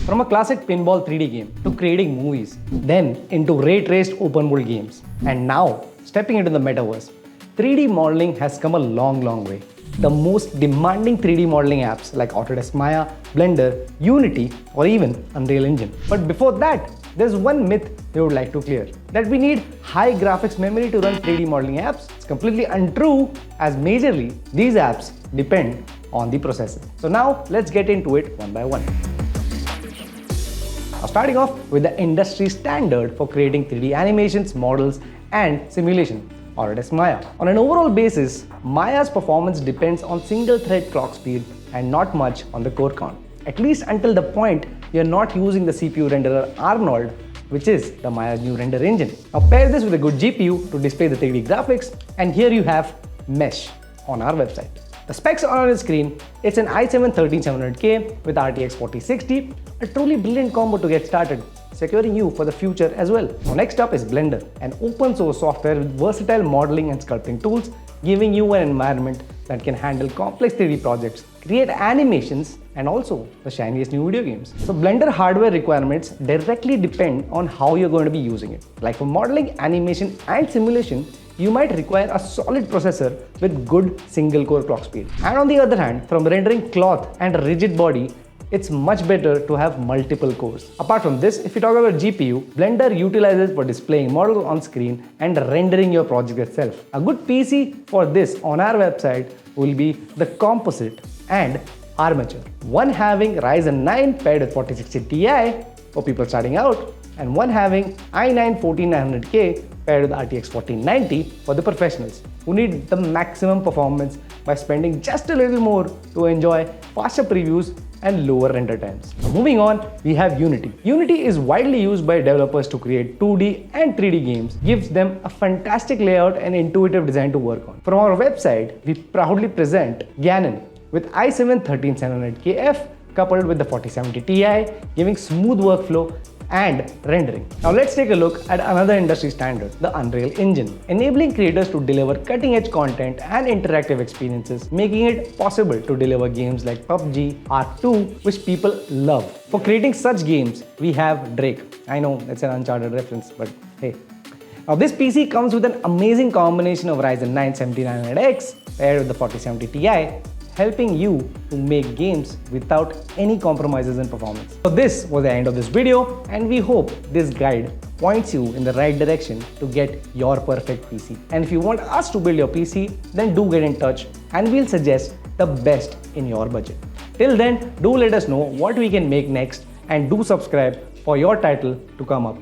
From a classic pinball 3D game to creating movies, then into ray-traced open world games, and now stepping into the metaverse, 3D modeling has come a long way. The most demanding 3D modeling apps like Autodesk Maya, Blender, Unity, or even Unreal Engine. But before that, there's one myth we would like to clear, that we need high graphics memory to run 3D modeling apps. It's completely untrue, as majorly these apps depend on the processor. So now let's get into it one by one. Now starting off with the industry standard for creating 3D animations, models, and simulation, Autodesk Maya. On an overall basis, Maya's performance depends on single-thread clock speed and not much on the core count, at least until the point you're not using the CPU renderer Arnold, which is the Maya's new render engine. Now pair this with a good GPU to display the 3D graphics, and here you have Mesh on our website. The specs are on the screen. It's an i7-13700K with RTX 4060, a truly brilliant combo to get started, securing you for the future as well. Now next up is Blender, an open source software with versatile modeling and sculpting tools, giving you an environment that can handle complex 3D projects, create animations, and also the shiniest new video games. So Blender hardware requirements directly depend on how you're going to be using it. Like for modeling, animation, and simulation, you might require a solid processor with good single core clock speed. And on the other hand, from rendering cloth and rigid body, it's much better to have multiple cores. Apart from this, if you talk about GPU, Blender utilizes for displaying models on screen and rendering your project itself. A good PC for this on our website will be the Composite and Armature. One having Ryzen 9 paired with 4060 Ti for people starting out, and one having i9-14900K paired with RTX 4090 for the professionals who need the maximum performance by spending just a little more to enjoy faster previews and lower render times. Now moving on, we have Unity. Unity is widely used by developers to create 2D and 3D games, gives them a fantastic layout and intuitive design to work on. From our website, we proudly present Ganon with i7-13700KF coupled with the 4070 Ti, giving smooth workflow and rendering. Now let's take a look at another industry standard, the Unreal Engine, enabling creators to deliver cutting-edge content and interactive experiences, making it possible to deliver games like PUBG, R2, which people love. For creating such games, we have Drake. I know it's an Uncharted reference, but hey. Now this PC comes with an amazing combination of Ryzen 9 7900X paired with the 4070 Ti, helping you to make games without any compromises in performance. So this was the end of this video, and we hope this guide points you in the right direction to get your perfect PC. And if you want us to build your PC, then do get in touch and we'll suggest the best in your budget. Till then, do let us know what we can make next, and do subscribe for your title to come up.